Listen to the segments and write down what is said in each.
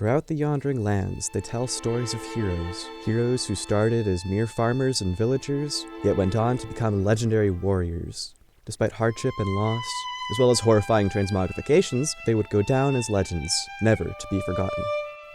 Throughout the Yondering Lands, they tell stories of heroes who started as mere farmers and villagers, yet went on to become legendary warriors. Despite hardship and loss, as well as horrifying transmogrifications, they would go down as legends, never to be forgotten.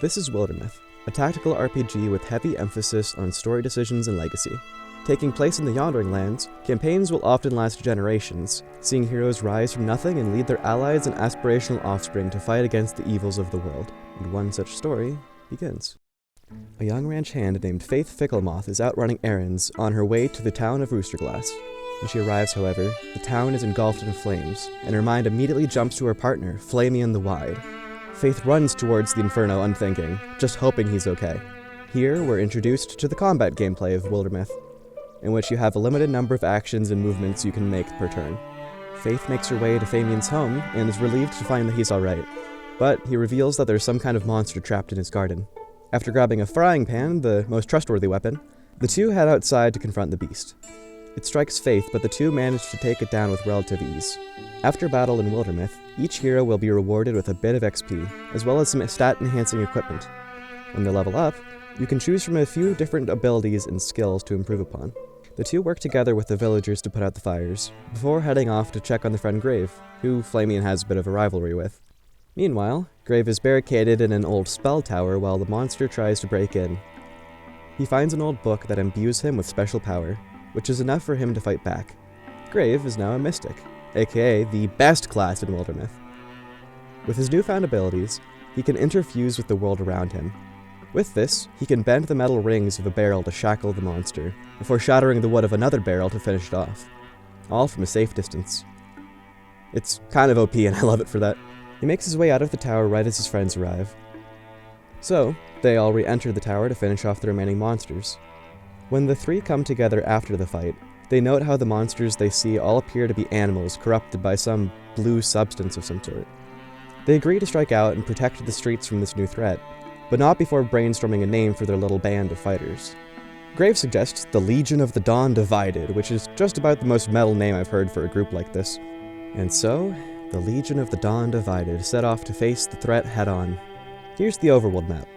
This is Wildermyth, a tactical RPG with heavy emphasis on story decisions and legacy. Taking place in the Yondering Lands, campaigns will often last generations, seeing heroes rise from nothing and lead their allies and aspirational offspring to fight against the evils of the world. And one such story begins. A young ranch hand named Faith Ficklemoth is out running errands on her way to the town of Roosterglass. When she arrives, however, the town is engulfed in flames, and her mind immediately jumps to her partner, Flamian the Wide. Faith runs towards the inferno unthinking, just hoping he's okay. Here, we're introduced to the combat gameplay of Wildermyth, in which you have a limited number of actions and movements you can make per turn. Faith makes her way to Flamian's home, and is relieved to find that he's alright, but he reveals that there's some kind of monster trapped in his garden. After grabbing a frying pan, the most trustworthy weapon, the two head outside to confront the beast. It strikes Faith, but the two manage to take it down with relative ease. After battle in Wildermyth, each hero will be rewarded with a bit of XP, as well as some stat-enhancing equipment. When they level up, you can choose from a few different abilities and skills to improve upon. The two work together with the villagers to put out the fires, before heading off to check on their friend Grave, who Flamian has a bit of a rivalry with. Meanwhile, Grave is barricaded in an old spell tower while the monster tries to break in. He finds an old book that imbues him with special power, which is enough for him to fight back. Grave is now a mystic, aka the best class in Wildermyth. With his newfound abilities, he can interfuse with the world around him. With this, he can bend the metal rings of a barrel to shackle the monster, before shattering the wood of another barrel to finish it off. All from a safe distance. It's kind of OP and I love it for that. He makes his way out of the tower right as his friends arrive. So, they all re-enter the tower to finish off the remaining monsters. When the three come together after the fight, they note how the monsters they see all appear to be animals corrupted by some blue substance of some sort. They agree to strike out and protect the streets from this new threat, but not before brainstorming a name for their little band of fighters. Grave suggests the Legion of the Dawn Divided, which is just about the most metal name I've heard for a group like this. And so, the Legion of the Dawn Divided set off to face the threat head-on. Here's the overworld map,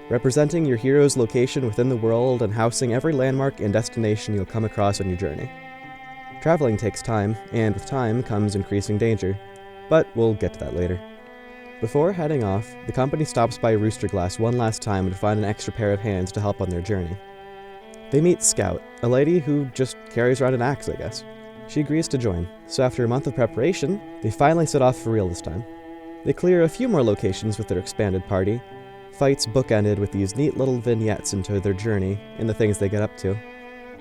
representing your hero's location within the world and housing every landmark and destination you'll come across on your journey. Traveling takes time, and with time comes increasing danger, but we'll get to that later. Before heading off, the company stops by Roosterglass one last time to find an extra pair of hands to help on their journey. They meet Scout, a lady who just carries around an axe, I guess. She agrees to join, so after a month of preparation, they finally set off for real this time. They clear a few more locations with their expanded party. Fights bookended with these neat little vignettes into their journey and the things they get up to.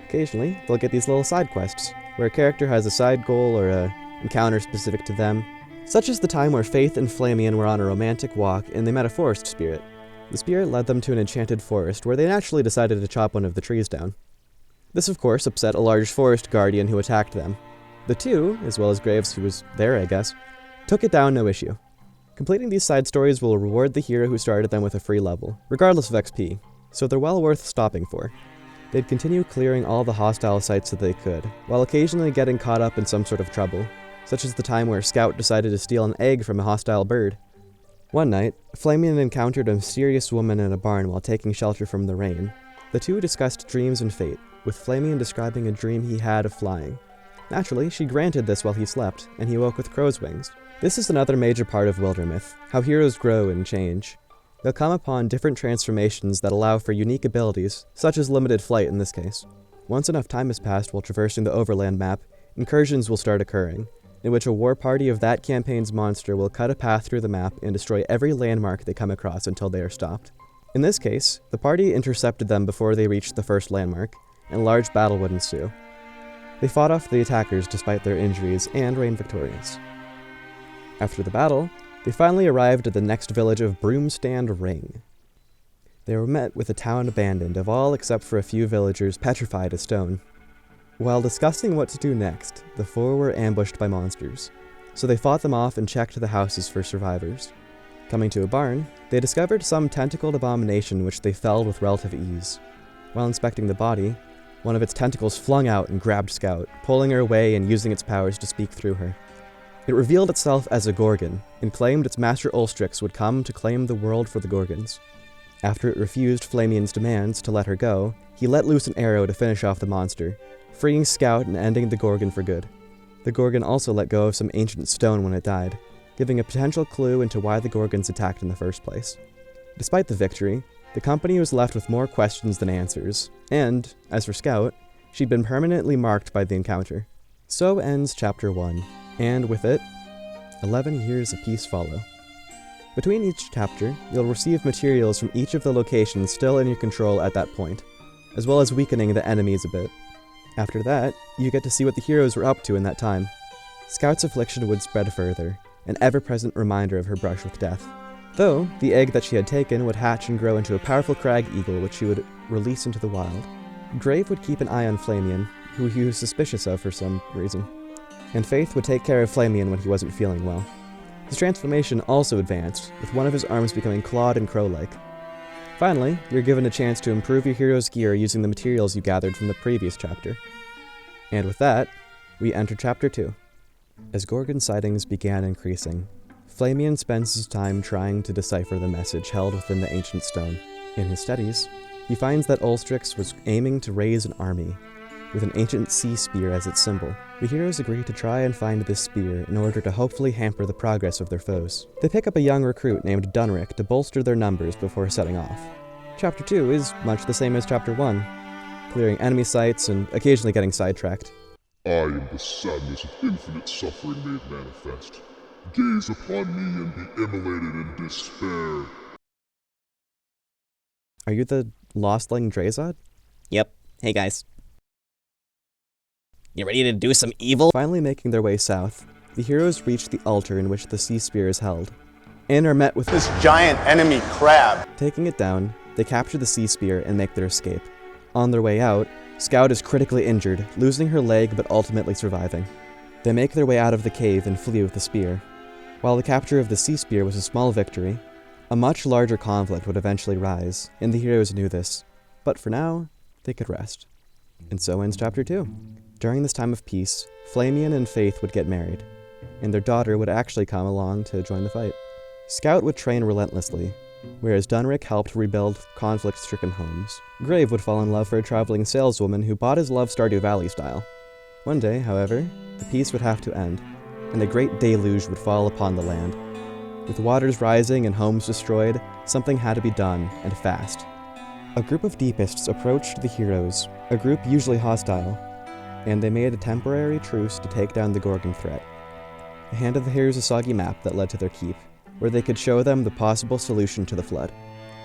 Occasionally, they'll get these little side quests, where a character has a side goal or a encounter specific to them, such as the time where Faith and Flamian were on a romantic walk and they met a forest spirit. The spirit led them to an enchanted forest where they naturally decided to chop one of the trees down. This of course upset a large forest guardian who attacked them. The two, as well as Graves who was there I guess, took it down no issue. Completing these side stories will reward the hero who started them with a free level, regardless of XP, so they're well worth stopping for. They'd continue clearing all the hostile sites that they could, while occasionally getting caught up in some sort of trouble, such as the time where Scout decided to steal an egg from a hostile bird. One night, Flamian encountered a mysterious woman in a barn while taking shelter from the rain. The two discussed dreams and fate, with Flamian describing a dream he had of flying. Naturally, she granted this while he slept, and he woke with crow's wings. This is another major part of Wildermyth, how heroes grow and change. They'll come upon different transformations that allow for unique abilities, such as limited flight in this case. Once enough time has passed while traversing the overland map, incursions will start occurring, in which a war party of that campaign's monster will cut a path through the map and destroy every landmark they come across until they are stopped. In this case, the party intercepted them before they reached the first landmark, and a large battle would ensue. They fought off the attackers despite their injuries and reigned victorious. After the battle, they finally arrived at the next village of Broomstand Ring. They were met with a town abandoned of all except for a few villagers petrified as stone. While discussing what to do next, the four were ambushed by monsters, so they fought them off and checked the houses for survivors. Coming to a barn, they discovered some tentacled abomination which they felled with relative ease. While inspecting the body, one of its tentacles flung out and grabbed Scout, pulling her away and using its powers to speak through her. It revealed itself as a Gorgon, and claimed its master Ulstrix would come to claim the world for the Gorgons. After it refused Flamian's demands to let her go, he let loose an arrow to finish off the monster, freeing Scout and ending the Gorgon for good. The Gorgon also let go of some ancient stone when it died, giving a potential clue into why the Gorgons attacked in the first place. Despite the victory, the company was left with more questions than answers, and, as for Scout, she'd been permanently marked by the encounter. So ends Chapter 1, and with it, 11 years of peace follow. Between each chapter, you'll receive materials from each of the locations still in your control at that point, as well as weakening the enemies a bit. After that, you get to see what the heroes were up to in that time. Scout's affliction would spread further, an ever-present reminder of her brush with death. Though, the egg that she had taken would hatch and grow into a powerful crag eagle which she would release into the wild. Grave would keep an eye on Flamian, who he was suspicious of for some reason. And Faith would take care of Flamian when he wasn't feeling well. His transformation also advanced, with one of his arms becoming clawed and crow-like. Finally, you're given a chance to improve your hero's gear using the materials you gathered from the previous chapter. And with that, we enter Chapter 2. As Gorgon sightings began increasing, Flamian spends his time trying to decipher the message held within the ancient stone. In his studies, he finds that Ulstrix was aiming to raise an army, with an ancient sea spear as its symbol. The heroes agree to try and find this spear in order to hopefully hamper the progress of their foes. They pick up a young recruit named Dunrick to bolster their numbers before setting off. Chapter 2 is much the same as Chapter 1, clearing enemy sites and occasionally getting sidetracked. I am the sadness of infinite suffering made manifest. Gaze upon me and be immolated in despair. Are you the Lostling Drazod? Yep. Hey guys. You ready to do some evil? Finally making their way south, the heroes reach the altar in which the sea spear is held, and are met with this giant enemy crab. Taking it down, they capture the sea spear and make their escape. On their way out, Scout is critically injured, losing her leg but ultimately surviving. They make their way out of the cave and flee with the spear. While the capture of the sea spear was a small victory, a much larger conflict would eventually rise, and the heroes knew this. But for now, they could rest. And so ends Chapter 2. During this time of peace, Flamian and Faith would get married, and their daughter would actually come along to join the fight. Scout would train relentlessly, whereas Dunrick helped rebuild conflict-stricken homes. Grave would fall in love for a traveling saleswoman who bought his love Stardew Valley style. One day, however, the peace would have to end, and a great deluge would fall upon the land. With waters rising and homes destroyed, something had to be done, and fast. A group of Deepists approached the heroes, a group usually hostile, and they made a temporary truce to take down the Gorgon threat. They handed the heroes a soggy map that led to their keep, where they could show them the possible solution to the flood.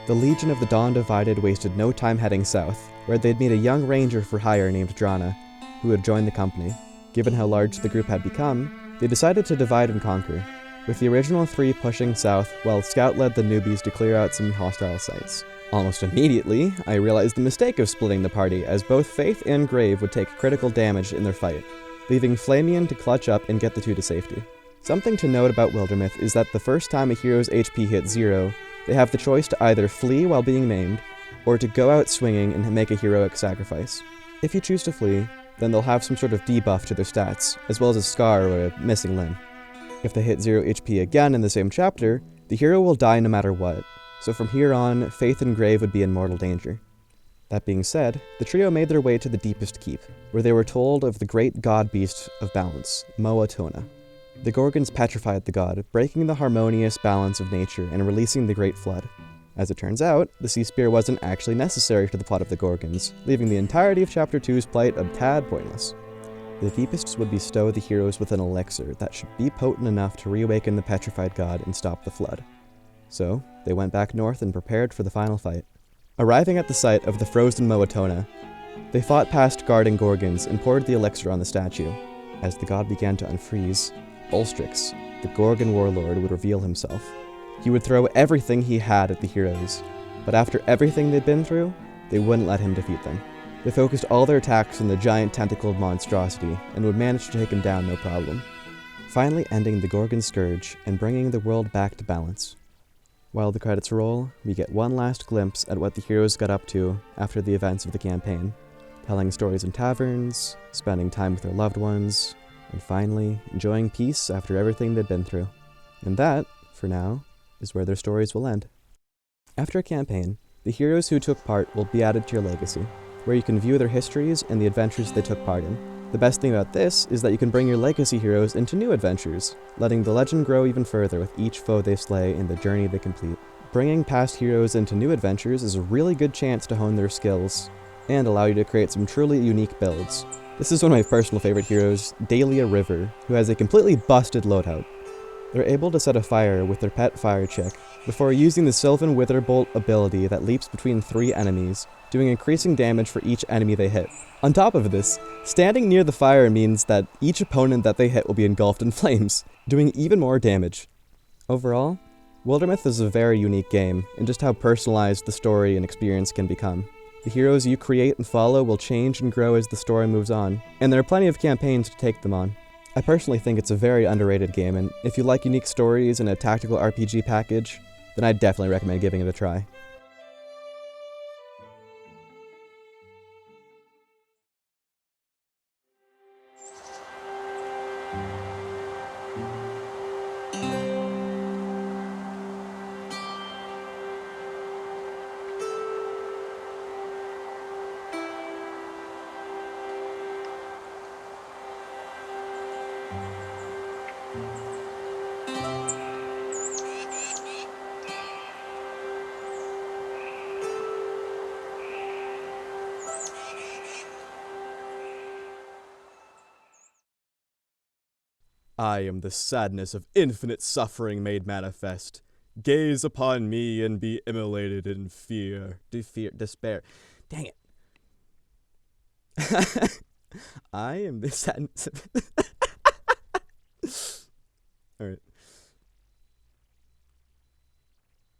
The Legion of the Dawn Divided wasted no time heading south, where they'd meet a young ranger for hire named Drana, who had joined the company. Given how large the group had become, they decided to divide and conquer, with the original three pushing south while Scout led the newbies to clear out some hostile sites. Almost immediately, I realized the mistake of splitting the party, as both Faith and Grave would take critical damage in their fight, leaving Flamian to clutch up and get the two to safety. Something to note about Wildermyth is that the first time a hero's HP hits 0, they have the choice to either flee while being maimed, or to go out swinging and make a heroic sacrifice. If you choose to flee, then they'll have some sort of debuff to their stats, as well as a scar or a missing limb. If they hit 0 HP again in the same chapter, the hero will die no matter what, so from here on, Faith and Grave would be in mortal danger. That being said, the trio made their way to the deepest keep, where they were told of the great god beast of balance, Amoebachu. The Gorgons petrified the god, breaking the harmonious balance of nature and releasing the Great Flood. As it turns out, the sea spear wasn't actually necessary to the plot of the Gorgons, leaving the entirety of Chapter 2's plight a tad pointless. The Deepists would bestow the heroes with an elixir that should be potent enough to reawaken the petrified god and stop the flood. So, they went back north and prepared for the final fight. Arriving at the site of the frozen Moatona, they fought past guarding Gorgons and poured the elixir on the statue. As the god began to unfreeze, Ulstrix, the Gorgon warlord, would reveal himself. He would throw everything he had at the heroes, but after everything they'd been through, they wouldn't let him defeat them. They focused all their attacks on the giant tentacled monstrosity and would manage to take him down no problem, finally ending the Gorgon scourge and bringing the world back to balance. While the credits roll, we get one last glimpse at what the heroes got up to after the events of the campaign, telling stories in taverns, spending time with their loved ones, and finally enjoying peace after everything they'd been through. And that, for now, is where their stories will end. After a campaign, the heroes who took part will be added to your legacy, where you can view their histories and the adventures they took part in. The best thing about this is that you can bring your legacy heroes into new adventures, letting the legend grow even further with each foe they slay in the journey they complete. Bringing past heroes into new adventures is a really good chance to hone their skills, and allow you to create some truly unique builds. This is one of my personal favorite heroes, Dahlia River, who has a completely busted loadout. They're able to set a fire with their pet fire chick, before using the Sylvan Witherbolt ability that leaps between 3 enemies, doing increasing damage for each enemy they hit. On top of this, standing near the fire means that each opponent that they hit will be engulfed in flames, doing even more damage. Overall, Wildermyth is a very unique game, in just how personalized the story and experience can become. The heroes you create and follow will change and grow as the story moves on, and there are plenty of campaigns to take them on. I personally think it's a very underrated game, and if you like unique stories and a tactical RPG package, then I'd definitely recommend giving it a try. I am the sadness of infinite suffering made manifest. Gaze upon me and be immolated in fear. Despair. Dang it. I am the sadness of... Alright.